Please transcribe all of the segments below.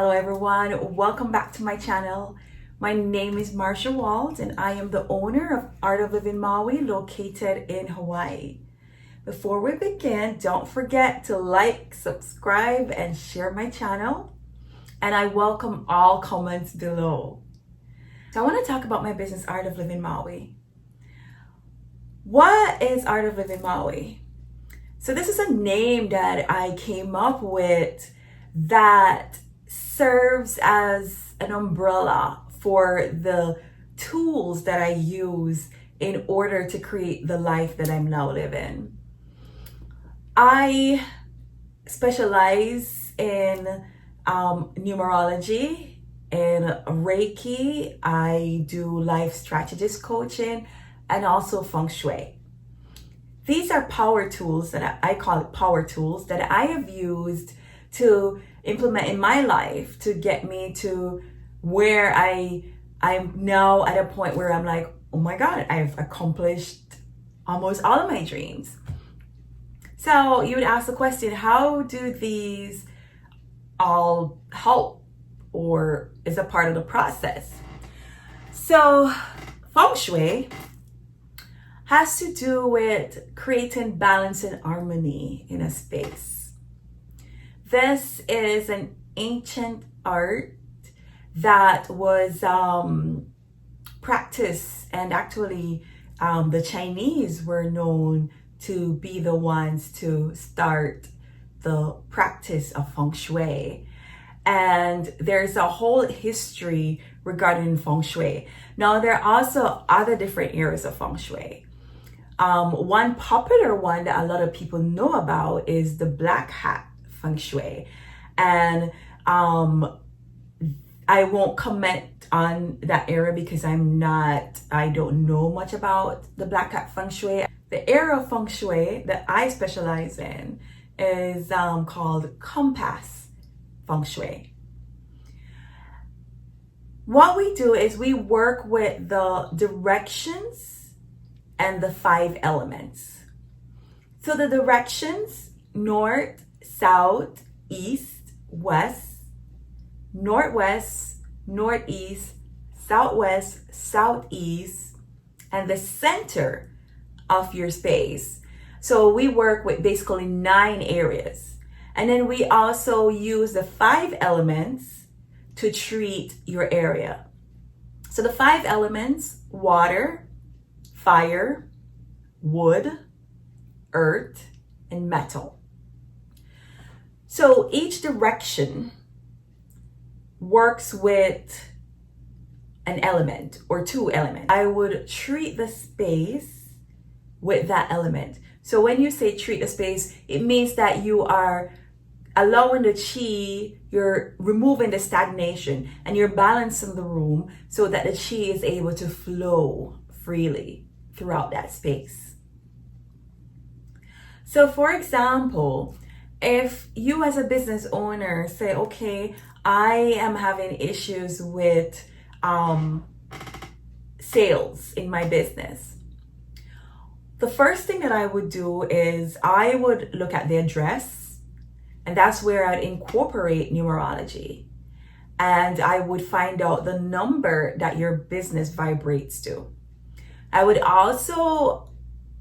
Hello everyone, welcome back to my channel. My name is Marsha Walt and I am the owner of Art of Living Maui located in Hawaii. Before we begin, don't forget to like, subscribe, and share my channel. And I welcome all comments below. So I want to talk about my business, Art of Living Maui. What is Art of Living Maui? So this is a name that I came up with that serves as an umbrella for the tools that I use in order to create the life that I'm now living. I specialize in numerology and Reiki. I do life strategist coaching and also Feng Shui. These are power tools that I call it power tools that I have used to implement in my life to get me to where I'm now at a point where I'm like, oh my God, I've accomplished almost all of my dreams. So you would ask the question, how do these all help or is a part of the process? So Feng Shui has to do with creating balance and harmony in a space. This is an ancient art that was practiced, and actually the Chinese were known to be the ones to start the practice of Feng Shui. And there's a whole history regarding Feng Shui. Now, there are also other different areas of Feng Shui. One popular one that a lot of people know about is the Black Hat Feng Shui. And I won't comment on that area because I don't know much about the Black Hat Feng Shui. The area of Feng Shui that I specialize in is called Compass Feng Shui. What we do is we work with the directions and the 5 elements. So the directions: north, south, east, west, northwest, northeast, southwest, southeast, and the center of your space. So we work with basically 9 areas. And then we also use the 5 elements to treat your area. So the 5 elements: water, fire, wood, earth, and metal. So each direction works with an element or 2 elements. I would treat the space with that element. So when you say treat the space, it means that you are allowing the chi, you're removing the stagnation, and you're balancing the room so that the chi is able to flow freely throughout that space. So for example, if you as a business owner say, okay, I am having issues with sales in my business, the first thing that I would do is I would look at the address, and that's where I'd incorporate numerology. And I would find out the number that your business vibrates to. I would also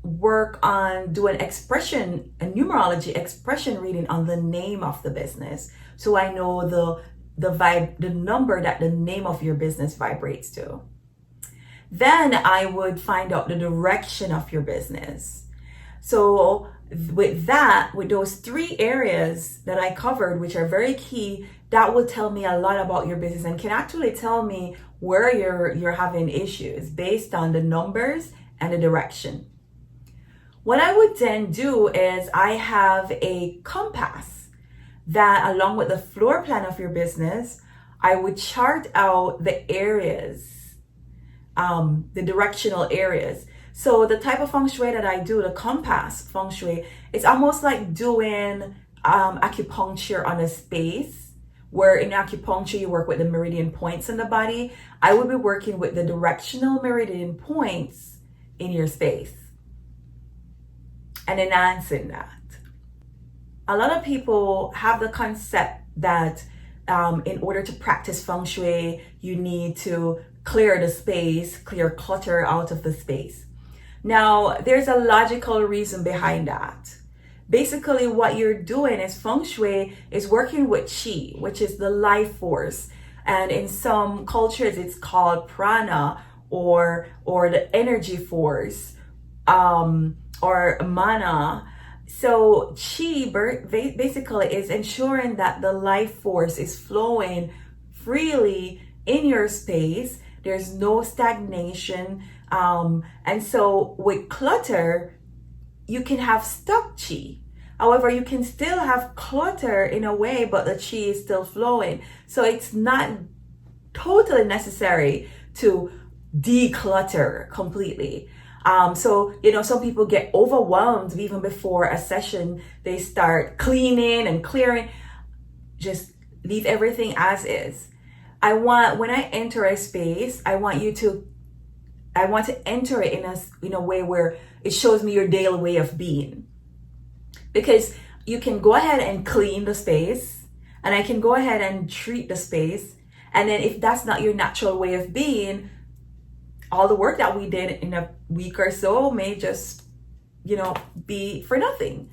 work on doing a numerology expression reading on the name of the business. So I know the number that the name of your business vibrates to. Then I would find out the direction of your business. So with those 3 areas that I covered, which are very key, that will tell me a lot about your business and can actually tell me where you're having issues based on the numbers and the direction. What I would then do is I have a compass that, along with the floor plan of your business, I would chart out the areas, the directional areas. So the type of Feng Shui that I do, the Compass Feng Shui, it's almost like doing acupuncture on a space, where in acupuncture you work with the meridian points in the body. I would be working with the directional meridian points in your space and enhancing that. A lot of people have the concept that in order to practice Feng Shui, you need to clear the space, clear clutter out of the space. Now, there's a logical reason behind that. Basically, what you're doing is Feng Shui is working with Qi, which is the life force. And in some cultures, it's called Prana or the energy force, or mana. So Qi basically is ensuring that the life force is flowing freely in your space. There's no stagnation. And so with clutter, you can have stuck Qi. However, you can still have clutter in a way, but the Qi is still flowing. So it's not totally necessary to declutter completely. So, some people get overwhelmed even before a session. They start cleaning and clearing. Just leave everything as is. When I enter a space, I want to enter it in a way where it shows me your daily way of being. Because you can go ahead and clean the space, and I can go ahead and treat the space. And then if that's not your natural way of being, all the work that we did in a week or so may just, be for nothing.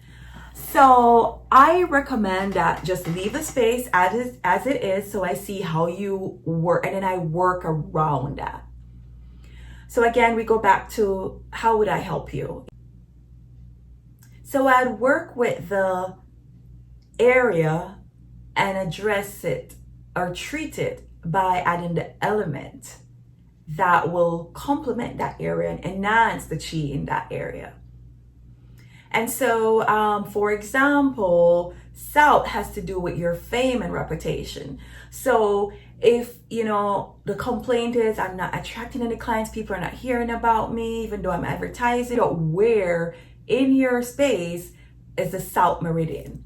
So I recommend that just leave the space as it is, so I see how you work, and then I work around that. So again, we go back to, how would I help you? So I'd work with the area and address it or treat it by adding the element that will complement that area and enhance the Qi in that area. And so, for example, South has to do with your fame and reputation. So if, the complaint is, I'm not attracting any clients, people are not hearing about me, even though I'm advertising, where in your space is the South Meridian.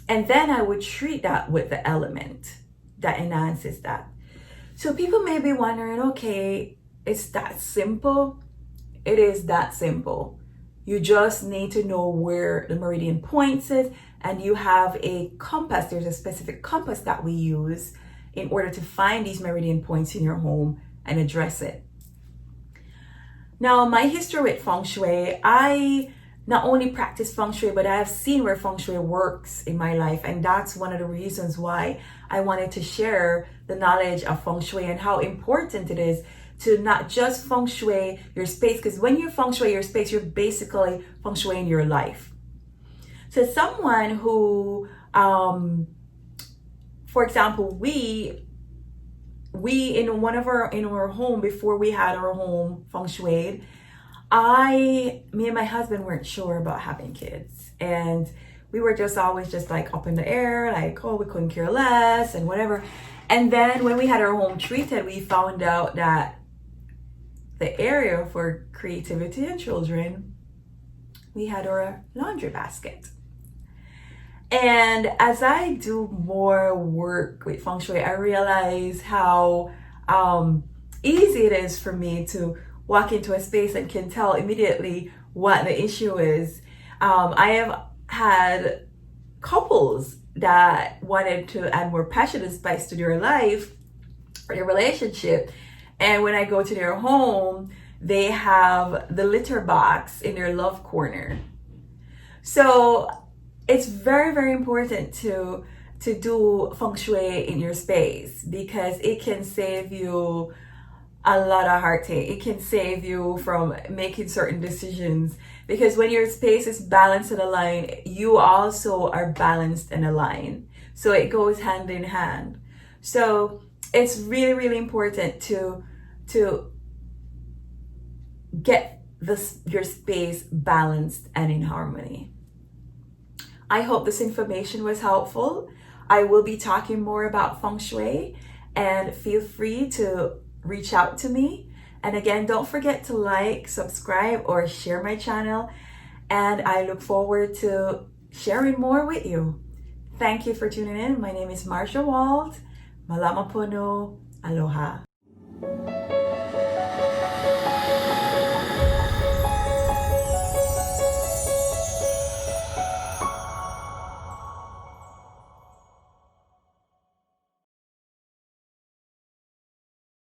And then I would treat that with the element that enhances that. So people may be wondering, okay, it's that simple. It is that simple. You just need to know where the meridian points is, and you have a compass. There's a specific compass that we use in order to find these meridian points in your home and address it. Now, my history with Feng Shui, I not only practice Feng Shui, but I have seen where Feng Shui works in my life. And that's one of the reasons why I wanted to share the knowledge of Feng Shui and how important it is to not just Feng Shui your space, because when you Feng Shui your space, you're basically Feng Shui in your life. So someone who, for example, we in our home, before we had our home Feng Shuied, me and my husband weren't sure about having kids, and we were just always just like up in the air, like, oh, we couldn't care less and whatever. And then when we had our home treated, we found out that the area for creativity and children, we had our laundry basket. And as I do more work with Feng Shui, I realize how easy it is for me to walk into a space and can tell immediately what the issue is. I have had couples that wanted to add more passion and spice to their life or their relationship. And when I go to their home, they have the litter box in their love corner. So it's very, very important to do Feng Shui in your space, because it can save you a lot of heartache. It can save you from making certain decisions, because when your space is balanced and aligned, you also are balanced and aligned. So it goes hand in hand. So it's really, really important to get your space balanced and in harmony. I hope this information was helpful. I will be talking more about Feng Shui, and feel free to reach out to me. And again, don't forget to like, subscribe, or share my channel. And I look forward to sharing more with you. Thank you for tuning in. My name is Marsha Wald. Malama Pono. Aloha.